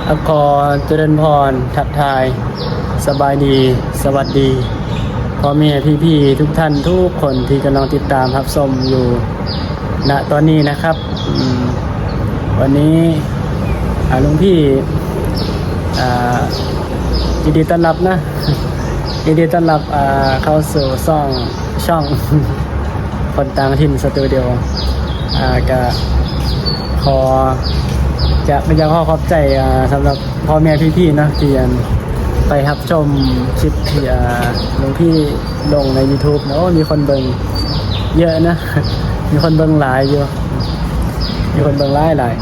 ขอเจริญพรทักทายสบายดีสวัสดีพ่อแม่พี่ๆทุกท่านทุกคนที่กำลังติดตามรับชมอยู่ณตอนนี้นะครับวันนี้หลวงพี่ยินดีต้อนรับนะยินดีต้อนรับเข้าสู่ช่องคนต่างถิ่นสตูดิโอก็ขอขอบใจสำหรับพ่อแม่พี่ๆนะที่ไปรับชมคลิปที่หลวงพี่ลงใน YouTube นะมีคนเบิ่งเยอะนะ มีคนเบิ่งหลายอยู่มีคนเบิ่งหลาย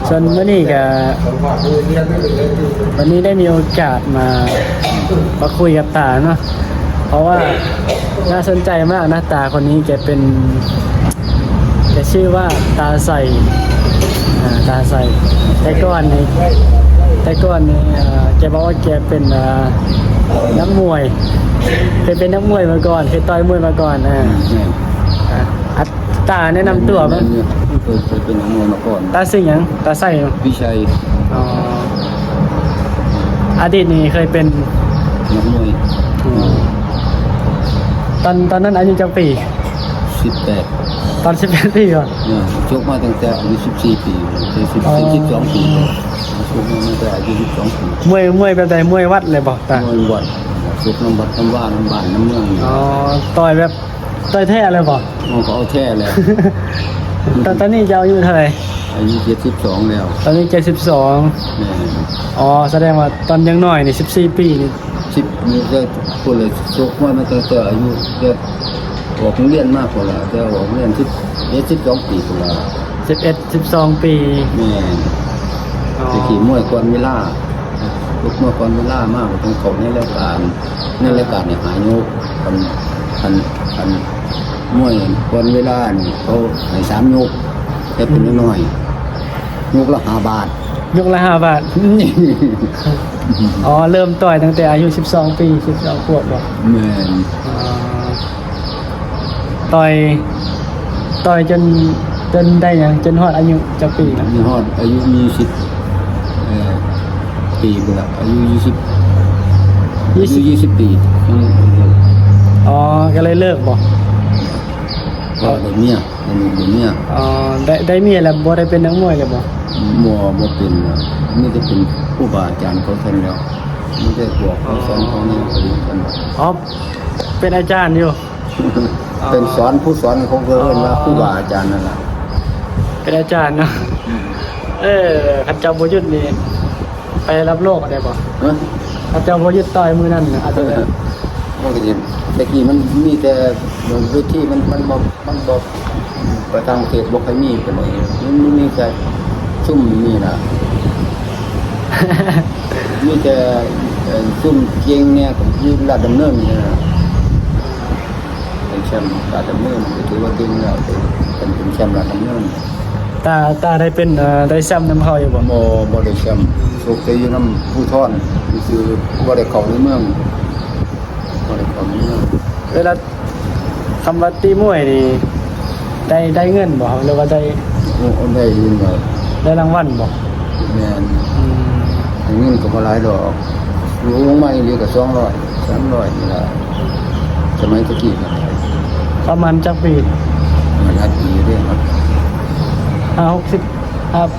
ส่วนวันนี้ได้มีโอกาสมาคุยกับตาเนาะเพราะว่าน่าสนใจมากนะตาคนนี้แกชื่อว่าตาใสแต่ก่อนนี่แกบอกว่าแกเป็นนักมวยเคยเป็นนักมวยมาก่อนเคยต่อยมวยมาก่อนตาแนะนำตัวมั้ยเคยเป็นนักมวยมาก่อนตาสิ่งหยังตาใสพี่ชัยอดีตนี่เคยเป็นนักมวยตอนนั้นอายุจักปี18ตอน18ปีก่อนชกมาตั้งแต่อายุ14ปี12ปีชกมาตั้งแต่อายุ12ปีมวยแบบใดมวยวัดเลยบ่ตามวยวัดชกน้ำวัดน้ำว่าน้ำบ้านน้ำเมืองต่อยแบบต่อยแท้เลยบ่มันก็เอาแท้แล้วตอนนี้จะอายุเท่าไหร่อายุ72แล้วตอนนี้72แสดงว่าตอนยังน้อยนี่14ปีนี่10นี่ก็คนเลยชกมาตั้งแต่อายุก็ออกเรียนมากกว่าละแต่ออกเรียน12ปีกว่า12ปีแม่จะขี่มวยก่อนเวลาลุกมวยก่อนเวลามากต้องเขาในรายการเนี่ยหายโยกพันมวยก่อนเวลานี่เขาให้3โยกแต่เป็นน้อยโยกละ5 บาทยกละ5 บาทเริ่มต่อยตั้งแต่อายุ12ปี12ขวบบ่แม่นต่อยจนได้หยังจนฮอดอายุจักปีนะฮอดอายุ20ปีบ่ล่ะอายุ20ปีก็เลยเลิกบ่ก็ได้เมียได้เมียแล้วบ่ได้เป็นนักมวยเลยบ่บ่เป็นนี่จะเป็นครูบาอาจารย์เขาท่านแล้วไม่ได้บอกเขาสอนเขานี่ก็ดีกันเป็นอาจารย์อยู่เป็นผู้สอนเขาเอิ้นว่าครูบาอาจารย์นั่นล่ะเป็นอาจารย์เนาะคันเจ้าบ่หยุดนี่ไปรับโลกได้บ่คันเจ้าบ่หยุดต่อยมื้อนั้นอาจจะมันก็สิตะกี้มันมีแต่เวทีมันบ่ประทางประเทศบ่ค่อยมีปานใดมันมีแต่ซุ่มนี่ล่ะมีแต่ซุ่มเกียงเนี่ยกับยืนลาดดำเนินนี่นะเป็นแชมป์ลาดดำเนินถือว่าเก่งแล้วเป็นแชมป์ลาดดำเนินตาได้เป็นได้แชมป์นำเขาอยู่บ่ได้แชมป์โชคดีอยู่นำผู้ท่อนคือบ่ได้เข้าในเมืองเวลาคำว่าตีมวยนี่ได้เงินบ่หรือว่าได้ยินบ่ได้รางวัลบ่แม่นเงินก็บ่หลายดอกลงมาอีหลีก็200 300นี่ล่ะสมัยตะกี้ประมาณจักปีมันหลายปีเด้ครับ60ครับ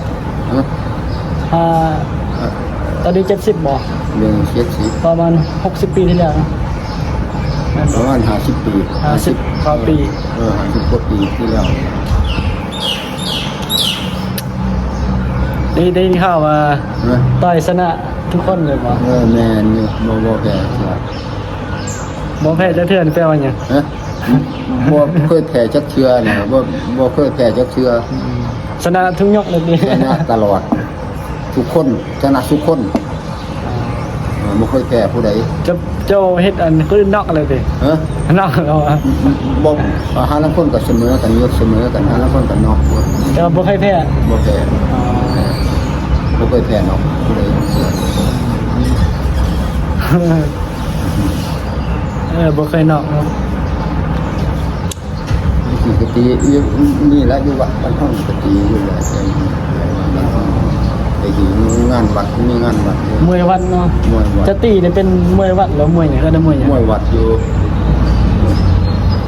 ตอนนี้70บ่เรื่อง70ประมาณ60ปีที่แล้วประมาณ50ปี50กว่าปี50กว่าปีที่แล้วได้ข่าวว่าต่อยชนะทุกคนเลยบ่แม่นอยู่บ่แพ้บ่แพ้จักเทื่อแปลว่าหยังบ่เคยแพ้จักเทื่อน่ะบ่เคยแพ้จักเทื่อชนะทุกยกเลยดิชนะตลอดทุกคนชนะทุกคนบ่เคยแพ้ผู้ใดเจ้าเฮ็ดอันคือนอกอะไรดินอกเอาบ่หาลางคนก็เสมอกันยกเสมอกันหาลางคนก็นอกแต่บ่เคยแพ้บ่เคยแพ้นอกผู้ใดบ่เคยนอกเนาะปกตินี่แหละอยู่วัดบ้านห้องปกติอยู่แหละแต่ แต่กี่งานวัดมีงานวัด มวยวัดเนาะ มวยวัด จะตีเนี่ยเป็นมวยวัดแล้วมวยเนี่ยก็ได้มวยอย่าง มวยวัดอยู่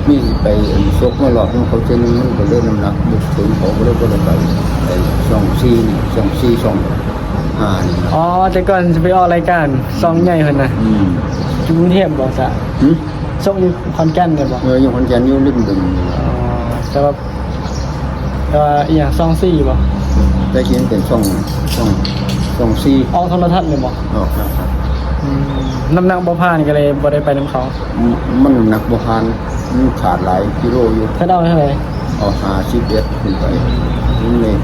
มีไปซกมาหลอกเขาเจนึงมันก็เล่นน้ำหนักบุกถึงเขาก็เลยก็เลยไปช่องซีนี่ช่อง5นี่นะ อ๋อแต่ก่อนจะไปออกรายการซองใหญ่เพิ่นน่ะอยู่กรุงเทพบ่ซะส่งอยู่ขอนแก่นเลยบ่ อยู่คนแก่นอยู่ริมบึง อ๋อแต่ว่าอีหยังซอง4บ่ แต่กี้เป็นช่องซี ออกโทรทัศน์เลยบ่ ออกครับ น้ำหนักบ่ผ่านก็เลยบ่ได้ไปนํเขา มันหนักบ่พานมันขาดหลายกิโลอยู่ เพิ่นเอาเท่าไหร่ เอา51ขึ้นไปนี่เลย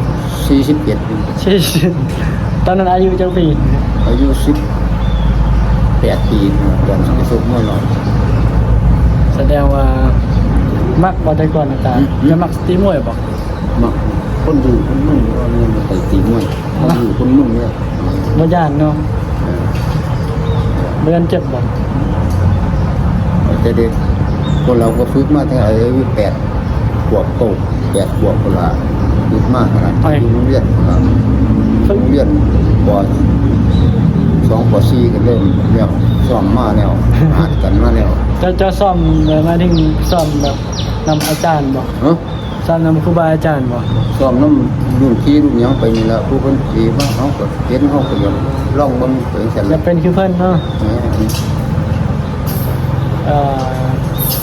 41ขึ้นไป ชิตอนนั้นอายุจักปี อายุ18 ปีตอนไปฝึกมวยหน่อย แสดงว่ามักบ่แต่ก่อนอาจารย์จะมักตีมวยบ่ มาคนดูคนมึงว่าเนี่ยมันไปตีมวยคนดูคนมึงเนี่ย บ่ย่านเนาะบ่ยันเจ็บบ่ แต่เด็กคนเราก็ฝึกมาตั้งแต่อายุ8 ขวบโต8 ขวบคนละฝึกมากขนาดอยู่โรงเรียนคนละโรงเรียนป.2 ป.4กันเริ่มแล้วซ้อมมาแล้วอ่านกันมาแล้ว จะซ่อมแบบมาถึงซ่อมแบบนำอาจารย์บ่ เนาะ ซ่อมนำครูบาอาจารย์บ่ ซ้อมน้ำรุ่นพี่รุ่นหยังไปนี่ละผู้คนสีว่าเขาก็เห็นเขาก็อยากลองเบิ่งไปเสร็จ จะ แล้ว เป็นคือเพิ่นเนาะ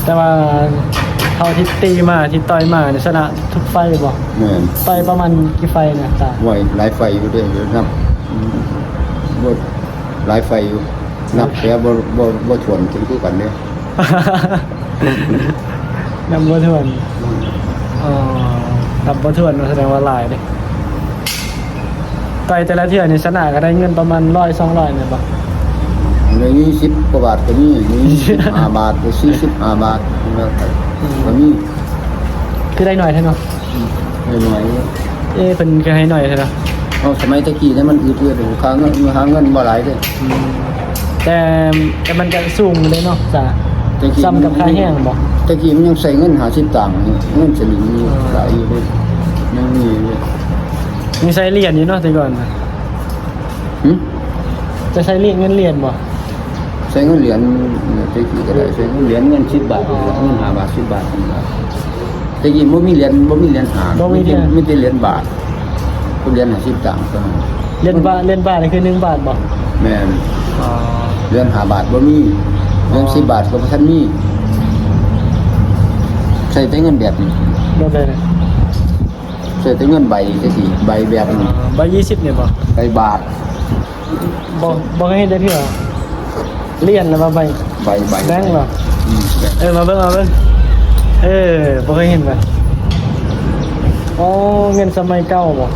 แต่ว่าเขาที่ตีมาที่ต่อยมาเนี่ยชนะทุกไฟบ่ แม่น ต่อยประมาณกี่ไฟเนี่ยตา ไหวหลายไฟอยู่เด้อเดี๋ยวนับบ่หลายไฟอยู่นับแต่บ่ทวนถึงคือกันเด้อ นำบ่ทวนอ๋อนำบ่ทวนแสดงว่าหลายเด้ต่อยแต่ละเทื่อนี่ชนะก็ได้เงินประมาณ100-200เนี่ยบ่ ใน20 กว่าบาทก็มี25 บาทหรือ45 บาทแล้วแต่ก็มี คือได้หน่อยเท่าเนาะ หน่อย เพิ่นก็ให้หน่อยเท่าเนาะ ๆเอาสมัยตะกี้เนี่ยมันอืดๆหาเงินบ่หลายเด้อ แต่มันก็สูงเลยเนาะจ้ะ ตะกี้ ซ้ำกับค่าแห้งบ่ ตะกี้มันยังใส่เงิน50ตังค์เงินสลึงนี่หลายอยู่เด้อยังมีอยู่ มีใช้เหรียญอยู่เนาะแต่ก่อนน่ะ หึ จะใช้เหรียญเงินเหรียญบ่ ใช้เงินเหรียญตะกี้ก็ได้ใช้เงินเหรียญเงิน10 บาทเงิน5 บาท10 บาทตะกี้บ่มีเหรียญหามีแต่เหรียญบาทก็เหรียญ50ตังค์เท่านั้น เหรียญบาทนี่คือ1 บาทบ่ แม่น อ๋อ เหรียญ5 บาทบ่มีเหรียญ10 บาทก็บ่ทันมีใช้แต่เงินแบบนี้ บ่ได้เลย ใช้แต่เงินใบจังซี่ใบแบบนี้ ใบ20เนี่ยบ่ ใบบาท บ่ให้ได้เทื่อเหรียญแล้วมาใบ ใบ แบงค์บ่ มาเบิ่งบ่เคยเห็นป่ะอ๋อเงินสมัยเก่าบ่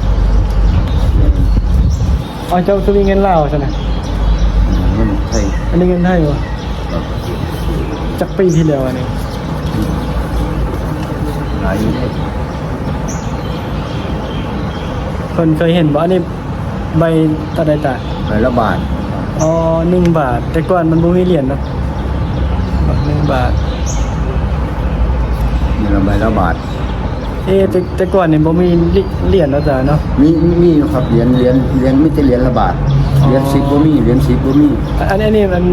อ๋อเจ้าคือมีเงินลาวใช่ไหม เงินไทย อันนี้เงินไทยบ่จักปีที่แล้วอันนี้ หลายอยู่เด้อ คนเคยเห็นบ่อันนี้ใบตาใดตา ใบละบาท อ๋อ1 บาท แต่ก่อนมันบ่มีเหรียญเนาะ1 บาท นี่ละใบละบาท แต่ก่อนนี่บ่มีเหรียญแล้วจ้ะเนาะ มีครับเหรียญมีแต่เหรียญละบาทเหรียญ10บ่มีเหรียญ10บ่มี อันนี้มัน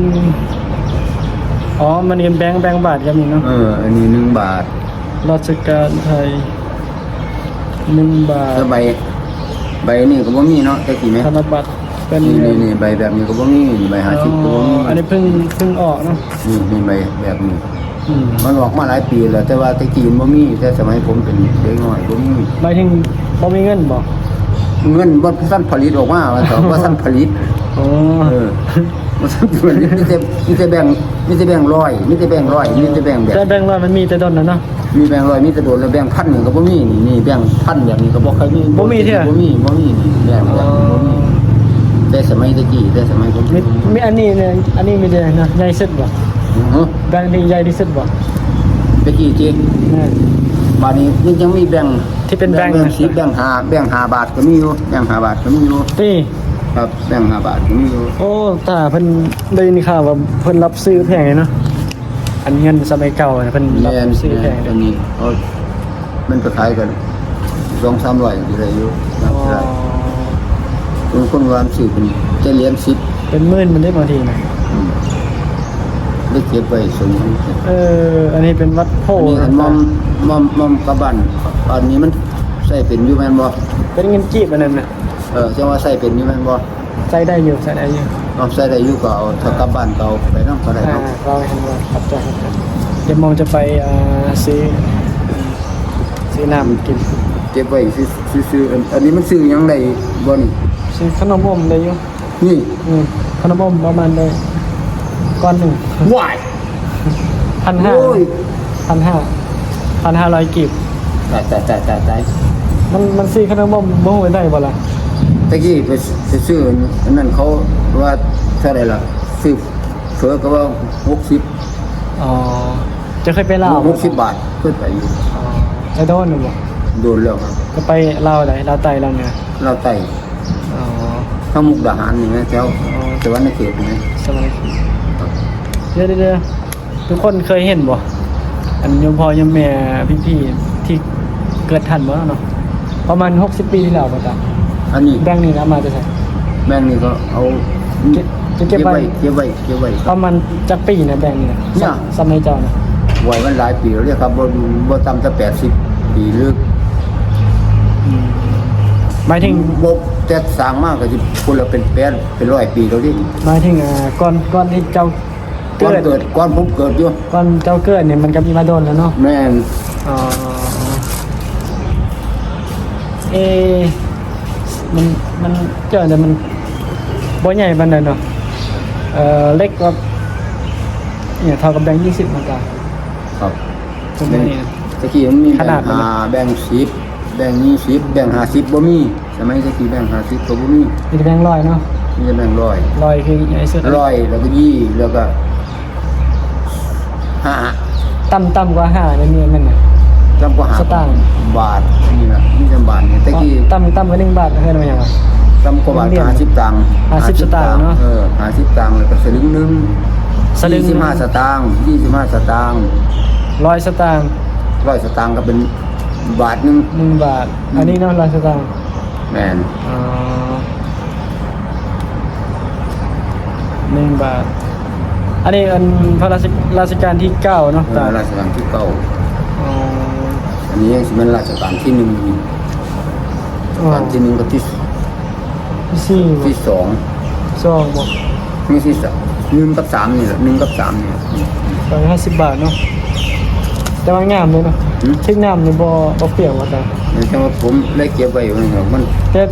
อ๋อมันเป็นแบงค์บาทก็มีเนาะ อันนี้1 บาท ราชการไทย1 บาท แล้วใบนี่ก็บ่มีเนาะแต่กี้แม่ ธนบัตรเป็น นี่ใบแบบนี้ก็บ่มีนี่ใบ50ก็บ่มี อันนี้เพิ่งออกเนาะ นี่ใบแบบนี้มันออกมาหลายปีแล้วแต่ว่าแต่กี้บ่มีแต่สมัยผมเป็นเด็กน้อยบ่มี หมายถึงบ่มีเงินบ่ เงินบ่ทันผลิตออกมาว่าเถอะบ่ทันผลิต อ๋อ บ่ทันผลิตมีแต่แบงค์ร้อยมีแต่แบงค์ร้อยมีแต่แบงค์แบบ แต่แบงค์ร้อยมันมีแต่ต้นนะเนาะ มีแบงค์ร้อยมีแต่โดดแล้วแบงค์พันนี่ก็บ่มีนี่แบงค์พันแบบนี้ก็บ่เคยมี บ่มีเท่า บ่มีนี่แบงค์แบบนี้บ่มีแต่สมัยตะกี้แต่สมัยผม มีอันนี้เนี่ยอันนี้มีแต่นะใหญ่สุดบ่ ฮะ แบงค์ที่ใหญ่ที่สุดบ่ ตะกี้ที่ นั่น บัดนี้มันยังมีแบงค์ ที่เป็นแบงค์ 10แบงค์5บาทก็มีอยู่แบงค์5 บาทก็มีอยู่ นี่ ครับแบงค์5 บาทก็มีอยู่ โอ้ตาเพิ่นได้ยินข่าวว่าเพิ่นรับซื้อแพงเลยเนาะอันเงินสมัยเก่าน่ะเพิ่นรับ แม่น ซื้อแพง อันนี้เขามันก็ขายกัน2-300อยู่ได้อยู่ อ๋อ คนคนวานสื่อเป็นจะเหรียญ10เป็นหมื่นมันได้บางทีนะ ได้เก็บไว้สม อันนี้เป็นวัดโพ อันนี้อันมอมกระบันอันนี้มันใส่เป็นอยู่แม่นบ่ เป็นเงินกีบอันนั้นน่ะ จังว่าใส่เป็นอยู่แม่นบ่ ใช้ได้อยู่ใช้ได้อยู่ เอาใส่ได้อยู่ก็เอาถ้ากระบันก็เอาไปนำก็ได้เนาะ เราเห็นว่าครับใจครับเดี๋ยวมองจะไปซื้อน้ำกิน เก็บไว้ซื้ออันนี้มันซื้อหยังได้บ่นี่ ซื้อขนมอมได้อยู่ นี่ ขนมอมประมาณได้ก้อนหนึ่ง ว้าย 1,500 โอ้ย 1,500กีบ ตาย มันซื้อขนมอมบ่ฮู้ได้บ่ล่ะ ตะกี้ไปซื้ออันนั้นเขาว่าเท่าไหร่ล่ะซื้อเฟอก็ว่า60 อ๋อจะเคยไปลาว 60 บาทขึ้นไปอยู่ อ๋อไอ้โดนน่ะบ่ โดนแล้วครับ ก็ไปลาวได้ลาวใต้ลาวเหนือ เราไต่ อ๋อ ถ้ามุกดาหารนี่นะแถวแต่ว่าในเขตนี่ สมัยเดี๋ยวทุกคนเคยเห็นบ่อันยมพ่อยมแม่พี่ๆที่เกิดทันบ่เนาะประมาณ60 ปีที่แล้วบ่ตา อันนี้ แบงค์นี่นะมาจะใส่ แม่งนี่ก็เอา เก็บไว้ เก็บไว้ ประมาณจักปีนะแบงค์นี่นะ เนี่ย สมัยเจ้านะ ไว้มันหลายปีแล้วเรียกครับบ่ต่ำจะ80 ปีหรือ หมายถึง บ่แต่สร้างมากก็สิคนละเป็น100 ปีแล้วดิ หมายถึงก่อนที่เจ้า ก่อน เกิด เกิดก่อนผมเกิดอยู่ ก่อนเจ้าเกิดเนี่ยมันก็มีมาโดนแล้วเนาะ แม่น อ๋อเอะมันเจอแต่มันบ่ใหญ่ปานใดเนาะเล็กกว่าเนี่ยเท่ากับแบงค์20เหมือนกัน ครับ ตรงนี้ ตะกี้มันมี ขนาดมัน แบ่ง10แบ่ง20แบ่ง50บ่มีสมัยตะกี้แบ่ง50ก็บ่มี มีแต่แบงค์ร้อยเนาะ มีแต่แบ่ง100 ร้อยคือใหญ่สุด 100แล้วก็20แล้วก็5 ต่ำกว่า5เนี่ยมันน่ะ จำกว่า สตางค์ บาทนี่นะนี่จำบาทนี่ตะกี้ ต่ำกว่า1 บาทเฮ็ดมาหยังวะ จำกว่าบาท เหรียญ 50 ตังค์ 50สตางค์เนอะ 50 ตังค์แล้วก็สลึงหนึง สลึง 25 สตางค์25 สตางค์ 100 สตางค์ 100 สตางค์ก็เป็นบาทหนึง 1 บาท อันนี้เนาะ100 สตางค์ แม่น อ๋อ1 บาท อันนี้อันพระราชการที่9เนาะตา ราชการที่เก้า อ๋อ อันนี้ยังสิเป็นราชการที่1อยู่ อ๋อ การที่1กับที่ ที่4บ่ ที่2 2บ่ ไม่ที่1กับ3นี่แหละ1กับ3นี่ 150 บาทเนาะแต่ว่างามเลยเนาะ หืม ทึกน้ำนี่บ่เปรี้ยวว่าตา นี่จังว่าผมเลยเก็บไว้อยู่นี่ครับมัน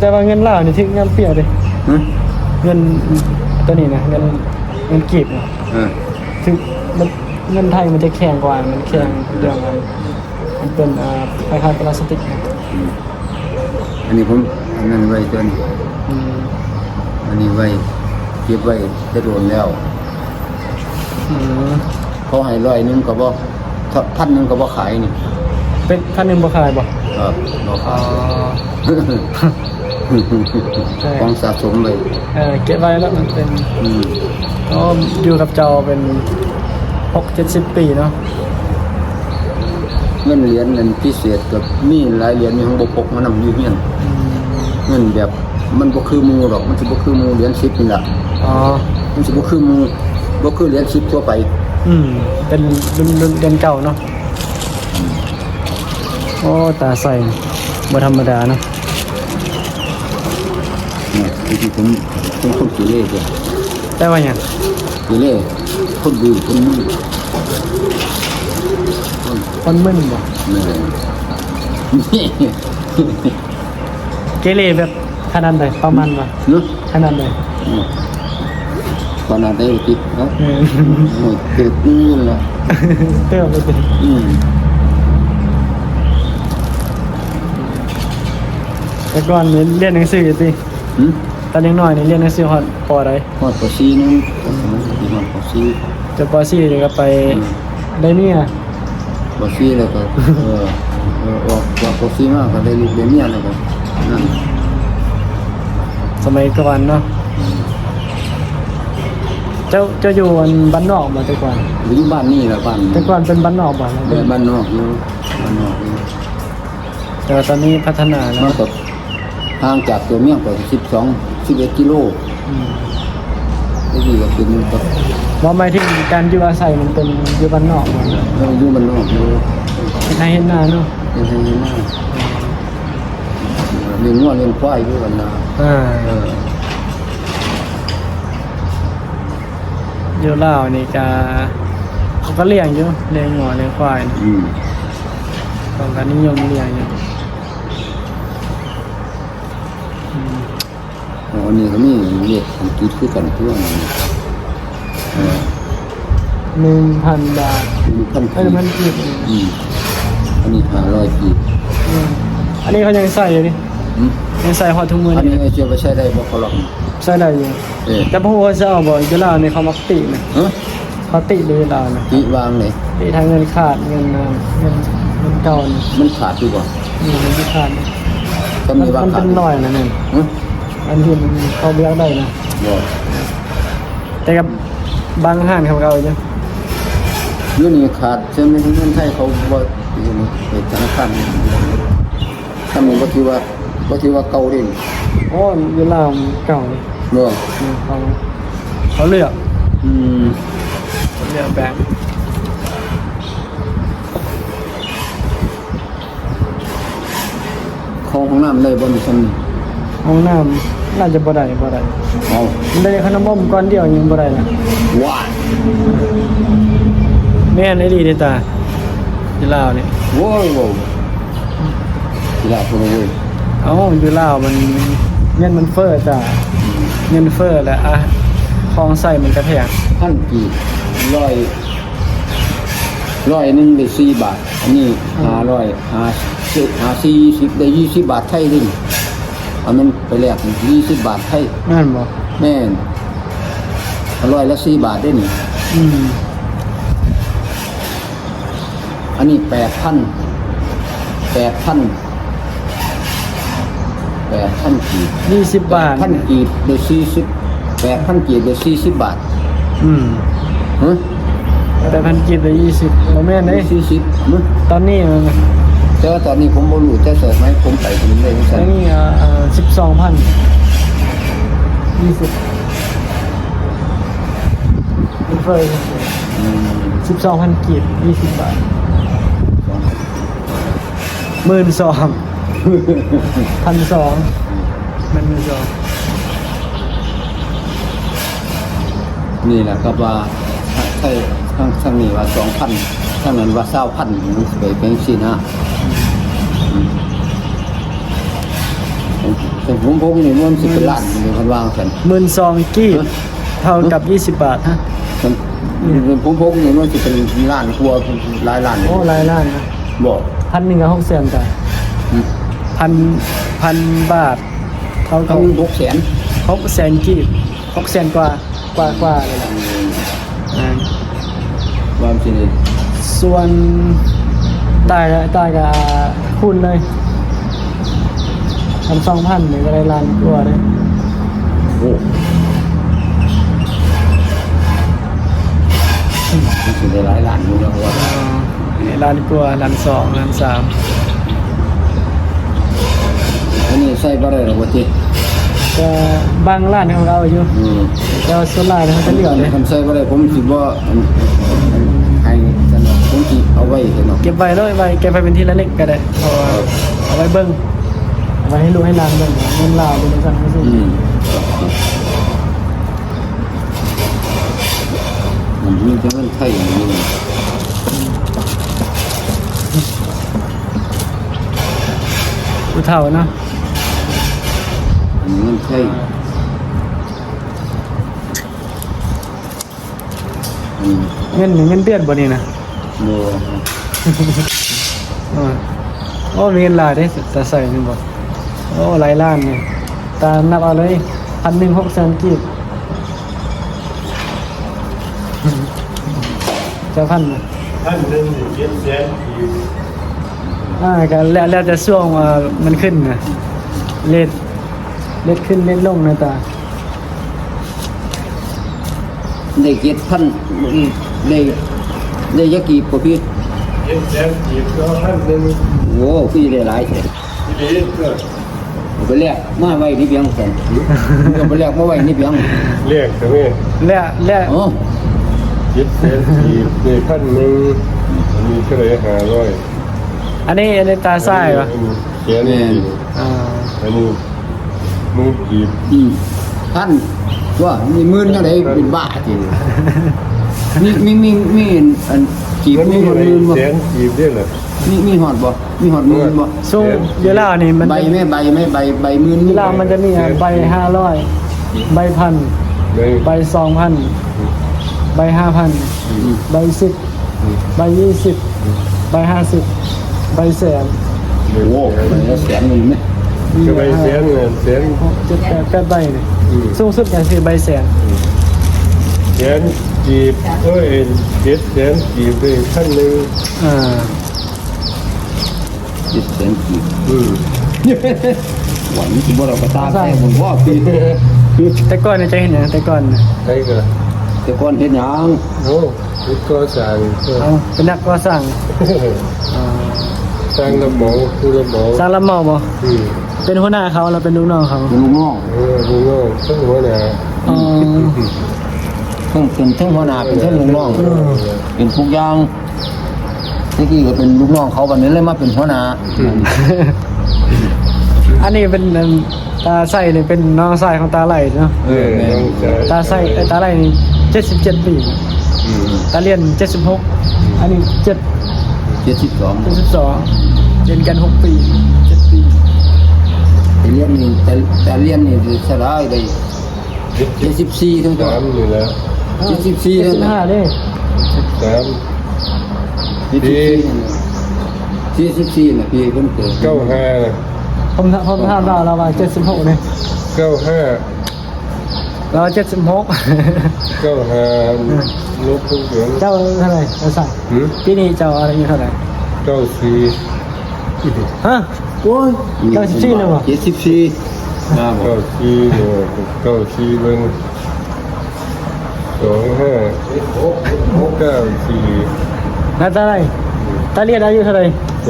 แต่ว่าเงินลาวนี่ทึกน้ำเปรี้ยวเด้ หึ เงินตัวนี้นะเงินกีบนะ เออ คือมันเงินไทยมันจะแข็งกว่ามันแข็งเรื่องมันเป็นคล้ายๆพลาสติกนะ อันนี้ผมอันนั้นไว้ตัวนี้ อืม อันนี้ไว้เก็บไว้จะโดนแล้ว อืม เขาให้100ก็บ่1,000ก็บ่ขายนี่ เป็น1,000บ่ขายบ่ ครับบ่ อ๋ ขา อย ใช่ ของสะสมไว้ เก็บไว้แล้วมันเป็น อืม ก็อยู่กับเจ้าเป็น6-70 ปีเนาะ เงินเหรียญนั้นพิเศษกับมีหลายเหรียญมีของบ่พกมานำอยู่เฮียน อืม เงินแบบมันบ่คือหมู่หรอกมันสิบ่คือหมู่เหรียญ10นี่ล่ะ อ๋อ มันสิบ่คือหมู่บ่คือเหรียญ10ทั่วไป เป็นรุ่นเดือนเก่าเนาะโอ้ตาใส่บ่ธรรมดาเนาะ เนี่ยที่ผมคนขี้เล่เด้ แต่ว่าหยัง ขี้เล่คนดื้อคนมึน คนมึนบ่ นี่ เกเรแบบขนาดใดประมาณว่า เนาะ ขนาดใด ขนาดได้ติดเนาะ เออ ติดนี่ล่ะ เติมไปสิ อืม แต่ก่อนนี่เรียนหนังสือสิ หึ ตอนยังน้อยนี่เรียนหนังสือฮอดปอใด ฮอดปซีนึงฮอดปซี จบป .4 นี่ก็ไปได้เมีย ปซีแล้วก็ออกจากปซีมาก็ได้ลูกได้เมียแล้วก็นั่น สมัยก่อนเนาะเจ้าอยู่อันบ้านนอกบ่แต่ก่อน อยู่บ้านนี่ล่ะบ้าน แต่ก่อนเป็นบ้านนอกบ่แล้วเป็น บ้านนอกอยู่บ้านนอกอยู่ แต่ว่าตอนนี้พัฒนาแล้ มั วน ก็ห่างจากตัวเมียงไป12 11กิโลนี่ก็เป็นก็ ว่าหมายถึงการอยู่อาศัยมันเป็นอยู่บ้านนอกมัน อยู่มันนอกอยู่ เห็นหน้าเนาะ ยังให้มาเลี้ยงงัวเลี้ยงควายอยู่กันนะ อยู่ลาวนี่ก็เขาก็เลี้ยงอยู่เลี้ยงงัวเลี้ยงควายนี่เขาก็นิยมเลี้ยงอยู่ อันนี้ก็มีเรียกอังกฤษคือกันทั่วนี่ 1,000 บาท พัน มันกีบ อันนี้500กีบ อันนี้เขายังใส่อยู่ดิยังใส่ฮอดทุกมื้อ อัน นี่ นี้เชื่อว่าใช้ได้บ่ขอลอง ใส่ได้อยู่แต่บ่ฮู้ว่าจะเอาบ่อยู่ลาวนี่เขามักตินะ ฮะ เขาติอยู่ลาวนะ ติวางเลย ติทางเงินขาดเงินเก่านี่ มันขาดอยู่บ่ มันที่ขาด ก็ มั มี น ว่าขา เป็ ด นน้อยนะเนี่ย ฮะ อันที่มันเขาเบี้ยได้นะ บ่ แต่กับบางห้างเขาก็เอาอยู่ อยู่นี่ขาดใช่ไหมเงินไทยเขาบ่อยู่นี่ไปธนาคารถ้ามันบ่ถือว่าเก่าเด้ โอ้อยู่ลาวเก่าเลย บ่ เขาเลือก อืม เลือกแบงค์ เข้าห้องน้ำได้บ่มีซั่น ห้องน้ำน่าจะบ่ได้ เอา มันได้ขนมบ่มก้อนเดียวยังบ่ได้นะ ว้า แม่นไอ้ดีเด้ตาอยู่ลาวนี่ โว้ยโว้ยอยากรู้เว้ย เอ้าอยู่ลาวมันเงินมันเฟ้อจ้ะเงินเฟ้อแล้วอ่ะของใส่มันกระแพง พันกีบร้อยหนึงได้4 บาท อันนี้40ได้20 บาทไทยเด้เอามันไปแลก20 บาทไทย แม่นบ่ แม่นร้อยละ4 บาทได้นี่ อันนี้8,000กีบ 20 บาท 8,000กีบได้8,000กีบได้40 บาท ฮะ แต่พันกิบได้20บ่แม่นเด้ 40มั้ง ตอนนี้มัน แต่ว่าตอนนี้ผมบ่รู้จะเสิร์ฟไหมผมไปผมเลยจัง อั ซั่ น น นี้12,000 20เป็นเฟ้อ 12,000กีบ20 บาท 12,000 1,200มัน12,000 นี่แหละครับว่าใช่ทางนี้ว่า 2,000ทางนั้นว่า 20,000มันสิไปเป็นสินะแต่ผมนี่มันสิเป็นล้านอยู่คันวางซั่น 12,000กีบเท่ากับ20 บาทฮะ ผมนี่มันสิเป็นล้านกว่าหลายล้าน โอ้หลายล้านนะ บ่ 1,100กับ600,000จ้ะพันบาทเท่ากั เขา บ 600,000 600,000กีบ600,000กว่าเลยล่ะว่าสินี่ ส่วนใต้กับคูณเลย2,000นี่ก็ได้ล้านกว่าเลย โอ้มันสิได้หลายล้านอยู่แล้วว่า ล้านกว่าล้าน2ล้าน3 อันนี้ใส่บ่ได้หรอกว่าติ ก็บางร้านของเราอยู่แต่ว่าส่วนหลายเขาจะเลือกเลย คันใส่บ่ได้ผมสิบ่ให้สนองผมสิเอาไว้สนอง เก็บไว้เลยเก็บไว้เป็นที่ระลึกก็ได้เพราะว่าเอาไว้เบิ่งเอาไว้ให้ลูกให้หลานเบิ่งเงินลาวเป็นจังซั่นจังซี่ มันมีแต่มันไทยอย่างนี้ ผู้เฒ่าเนาะ อันนี้มันไทยอันนี้ เงินเดือนบ่นี่นะ บ่ โอ้มีเงินหลายเด้แต่ใส่นี่บ่โอ้หลายล้านนี่ตามนับเอาเลย1,600,000กีบจะพันนะ 1,000 กีบ ก็แล้วจะช่วงมันขึ้นนะเลทขึ้นเลทลงนะตา ได้7,000ได้ยักกี่บ่พี่ 700,000 กีบก็1,000 โอ้พี่ได้หลายแท้ กีบก็ ไปแลกมาไว้นี่เพียงกันก็ไปแลกมาไว้นี่เพียง เรียกใช่ไหม แล้ว อ๋อ ยึดเส้นขีดในขั้นหนึ่งมีเท่าไหร่อันนี้ตาซ้ายวะ เขียนนี่ อ่า อันนี้มือขีด ท่านว่ามีมื่นยังไงเป็นบ้าจริงมีอันกีบ มัน มี มี หอด อะไร มื่นบ่ เสียนขีดด้วยเหรอ มีหอดบ่มีหอดมื่นบ่ ช่วงเวลานี่มัน ใบแม่ใบมื่น เวลามันจะมีใบ500ใบพัน ใน ใบ2,000ใบ5,000ใบ10ใบ20ใบ50ใบแสน โอ้โหใบละแสนหนึ่งไหม ก็ไปเสียนเงินเสียน 7 8ใบนี่สูงสุดก็คือใบแสน เสียนขีดยึดเสียนขีดด้วยขั้นหนึ่ง อ่า 7 แสนกีบ อืม หวังที่บ่เราก็ตาแท้ผมว่าปี แต่ก่อนเนี่ยจะเห็นอย่างแต่ก่อน ใครก็ แต่ก่อนเฮ็ดหยัง โอ้ยึดก็สั่งก็ เอาเป็นนักก่อสร้างอ่า สร้างระบบคือระบบ สร้างรับเหมาบ่ อืม เป็นหัวหน้าเขาเราเป็นลูกน้องเขา เป็นลูกน้อง ดูโง่ทั้งหัวหน้า อ๋อ เป็นทั้งหัวหน้าเป็นทั้งลูกน้องเป็นทุกอย่างที่กี้ก็เป็นลูกน้องเขาวันนี้เลยมาเป็นหัวหน้า อันนี้เป็นตาไส้นี่เป็นน้องชายของตาไหลเนาะ แม่ ต้องใจ ตาไส้ตาไหลนี่77 ปี อืม ตาเลียน76อันนี้72 72เรียนกัน6 ปี7 ปี แต่เรียนนี่แต่เรียนนี่สลายได้74ทั้งตัว สามนี่แหละ 74ทั้งตัว 75เด้ สาม 44น่ะพี่เพิ่นเกิด เก้าห้า ผมถามเราว่า76นี่ เก้าห้า เรา76 เก้าห้าลบทุกเดือน เจ้าเท่าไหร่เราสั่ง หืม ปีนี้เจ้าอะไรอยู่เท่าไหร่ เก้าสี่ ฮะ โอ้ย 94เลยเหรอ 74มาบ่ เก้าสี่เนี่ยเก้าสี่เบิ้ง25เก้าสี่ แล้วตาไหลตาเลียนอายุเท่าไหร่ 24เ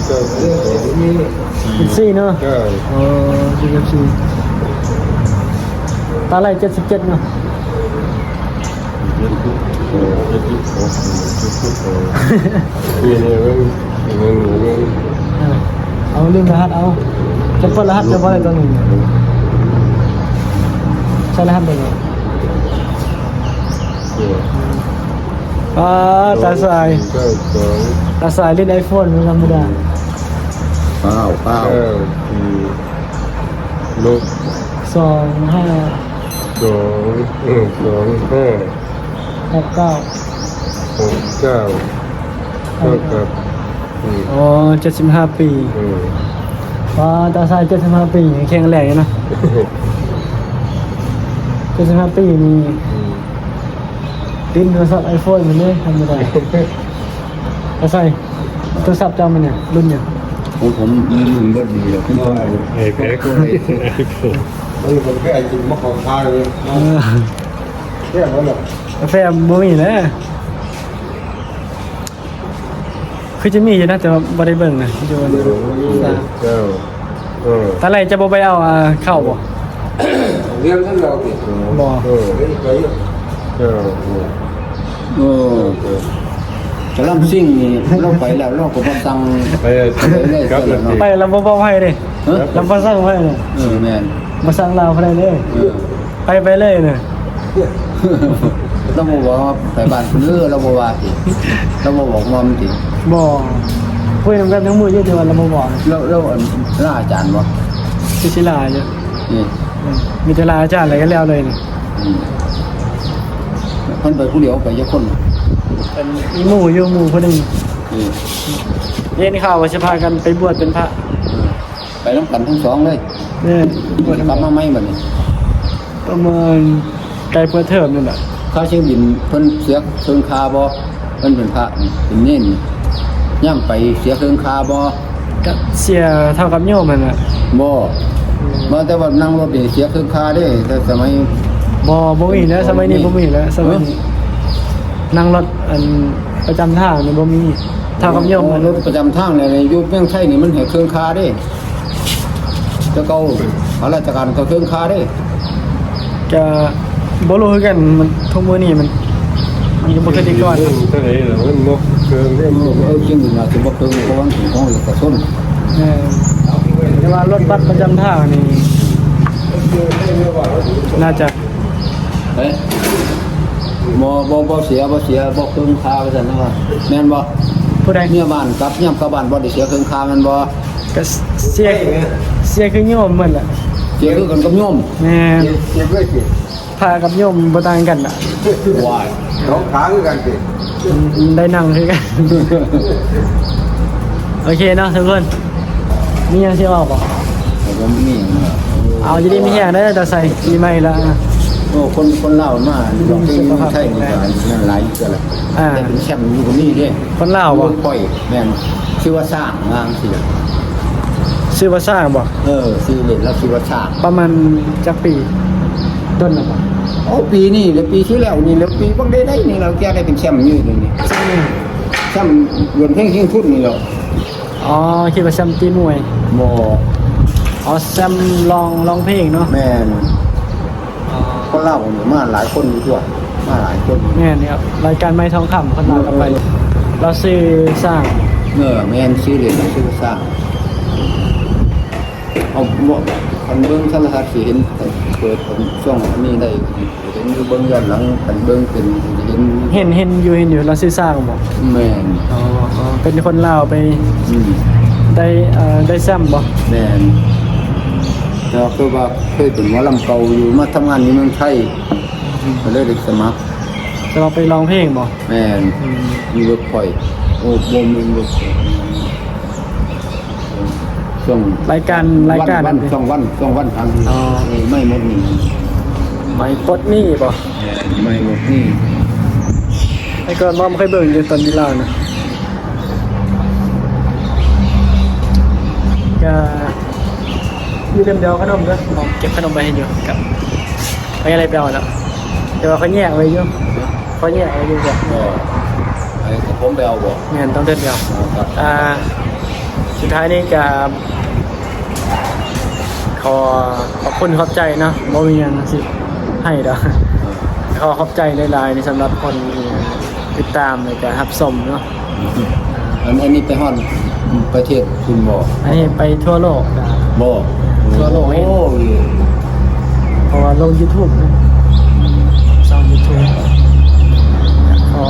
ก้าสี่ 14เนาะ เก้า อ๋อ44ตาไหล77เนาะ นี่เนี่ยเบิ้งเบิ้ง เอาลืมรหัสเอาจะเปิดรหัสจะเปิดอะไรตัวหนึ่งใช่รหัสเดียวกันตาสาย เก้าสอง ตาสายเล่นไอโฟนไม่ธรรมดา เก้า เก้าสี่ลบ 25 สองห้า 69 หกเก้าเท่ากับอ๋อ75 ปีตาสาย75 ปีแข็งแรงนะ75 ปีนี่ดิ้นโทรศัพท์ไอโฟนมันเลยธรรมดาตาสายโทรศัพท์จำมันเนี่ยรุ่นเนี่ย ผมลืมบ่ดีแล้วคุณต้อง ไอ้แพ้ก็มันเป็นแค่จริงมาของทางเลยแค่นั้นแหละ กาแฟบ่มีแล้วคือจะมีอยู่นะแต่ว่าบ่ได้เบิ่งนะอยู่ว่า เจ้าตาไหลจะบ่ไปเอาเข้าบ่ เรื่องนั้นเราติด บ่ เจ้า โอ้กำลังซิ่งนี่เราไปแล้วเราก็บ่สั่ง ไปครับเลย ไปลำบ่บ่ให้เด้ เออ ลำบ่สั่งให้เด้ แม่น บ่สั่งลาวให้เด้ ไปเลยน่ะ เราบ่บอกว่าไปบ้านคนเราบ่ว่าติเราบ่บอกมอมติ บ่คุยนำกันทั้งหมู่อยู่ที่ว่าลำบ่บอก เราอาจารย์บ่ สิศิลาอยู่ นี่ มีแต่ลาอาจารย์อะไรก็แล้วเลยนี่ เพิ่นไปผู้เดียวไปจักคน เป็นมีหมู่อยู่หมู่คนหนึง นี่ เรียนข่าวว่าจะพากันไปบวชเป็นพระ ไปนำกันทั้งสองเลย เนี่ยบวช กลับมาใหม่บัดนี้ ประมาณไกลเปิดเทอมนั่นแหละ ข้าเชียงบินเพิ่นเสียเครื่องคาบ่เพิ่นเป็นพระเป็นเน้นย่ำไปเสียเครื่องคาบ่ ก็เสียเท่ากับโยมมันน่ะ บ่มาแต่ว่านั่งรถนี่เสียเครื่องคาเด้แต่สมัย บ่มีแล้วสมัยนี้บ่มีแล้วสมัยนี้นั่งรถอันประจำทางนี่บ่มีเท่ากับโยมมัน รถประจำทางเนี่ยอยู่เมืองไทยนี่มันให้เครื่องคาเด้ จะเก่าข้าราชการก็เครื่องคาได้ ก็บ่รู้คือกันมันทุกมื้อนี้มันก็บ่เคยได้ก่อน เท่าไหร่ล่ะมันนกเกินเรื่องนก จริงๆนะถือว่าเครื่องเพราะว่าถึงของเอกชน แต่ว่ารถบัสประจำทางนี่น่าจะ เฮ้ยบ่เสียบ่เครื่องคาไปซั่นนะว่าแม่นบ่ ผู้ใด เนี่ยบ้านกลับย่ำกลับบ้านบ่ได้เสียเครื่องคาแม่นบ่ ก็เสียคือโยมเหมือนแหละ เสียคือกันกับโยม แม่น เก็บไว้สิ พากับโยมบ่ต่างกันน่ะ วาย สองขาคือกันสิ ได้นั่งคือกัน โอเคเนาะทุกคนมีหยังสิบอกบ่ แต่ก็มีอย่างนั้น เอาจะได้มีแห้งได้แต่ใส่ปีใหม่ละ โอ้คนเล่าวมาดอกเพลงไทยนี่ก็นั่นหลายอยู่ตัวละ อ่า ได้เป็นแชมป์อยู่กับนี่เด้ คนลาวบ่ ปล่อยแม่นชื่อว่าสร้างงางสิ ซื้อมาสร้างบ่ ชื่อเล่นแล้วชื่อว่าสร้าง ประมาณจักปีต้นน่ะบ่ โอ้ปีนี้แล้วปีที่แล้วนี่แล้วปีบางได้นี่เราแกได้เป็นแชมป์อยู่นี่แชมป์เงินเพลงทุนนี่แล้ว อ๋อคิดว่าแซมตีมวย บ่ อ๋อแซมลองเพลงเนาะ แม่น อ๋อ คนเล่าวนี่มาหลายคนอยู่ทั่วมาหลายคน แม่นเนี่ยรายการไม้ทองคำคนลาวกันไป เราซื้อสร้าง แม่นชื่อเล่นแล้วชื่อว่าสร้างเอาบ่คันเบิ่งโทรทัศน์สิเห็นเปิดผมช่วงนี้ได้เห็นอยู่เบิ่งย้อนหลังคันเบิ่งเป็นเห็น เห็นอยู่เราซื้อสร้างบ่ แม่น อ๋อเป็นคนลาวไป อืม ได้แซมบ่ แม่นแล้วคือว่าเคยเป็นหมอลำเก่าอยู่มาทำงานอยู่เมืองไทยก็เลยได้สมัคร จะเราไปร้องเพลงบ่ แม่น อืม มีเวิร์กพอยต์โอ้บ่มีเวิร์กพอยต์ช่วง รายการ วันช่วงวันทาง อ๋อ ไม่หมดนี่ ไม้ปลดหนี้บ่ ไม่หมดนี่ ไอ้ก่อนบ่เคยเบิ่งอยู่ตอนที่ลาวนะก็อยู่เดียวขนมด้วยลองเก็บขนมไปให้อยู่กับไม่อะไรไปเอาแล้วแต่ว่าเขาแยกไว้อยู่เขาแยกไว้อยู่แบบ ก็ไอ้กับผมไปเอาบ่ เงินต้องเดินเดียว ครับ สุดท้ายนี่ก็ขอบคุณขอบใจนะบ่มีหยังสิให้ดอกขอขอบใจหลายๆในสำหรับคนที่ติดตามแล้วก็รับชมเนาะ อันนี้ไปฮอดประเทศคุณบ่ อันนี้ไปทั่วโลกนะ บ่ ทั่วโลกเห็น โอ้ย เพราะว่าลง YouTube นะช่อง YouTube ขอ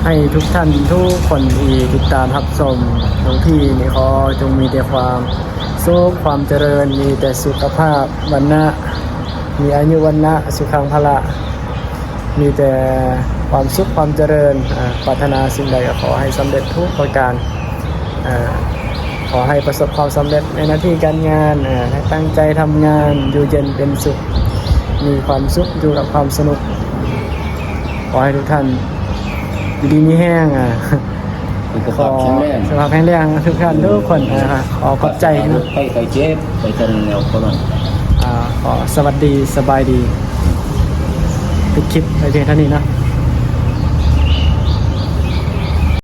ให้ทุกท่านทุกคนที่ติดตามรับชมหลวงพี่นี่ขอจงมีแต่ความสุขความเจริญมีแต่สุขภาพวันนะมีอายุวันนะสุขังพละมีแต่ความสุขความเจริญปรารถนาสิ่งใดก็ขอให้สำเร็จทุกประการขอให้ประสบความสำเร็จในหน้าที่การงานให้ตั้งใจทำงานอยู่เย็นเป็นสุขมีความสุขอยู่กับความสนุกขอให้ทุกท่านอยู่ดีมีแห้งสุขภาพแข็งแรง สุขภาพแข็งแรงทุกท่านทุกคนขอขอบใจนะ ไปเจ็บไปจนแนวคนนั้น ขอสวัสดีสบายดีปิดคลิปในเพียงเท่านี้นะ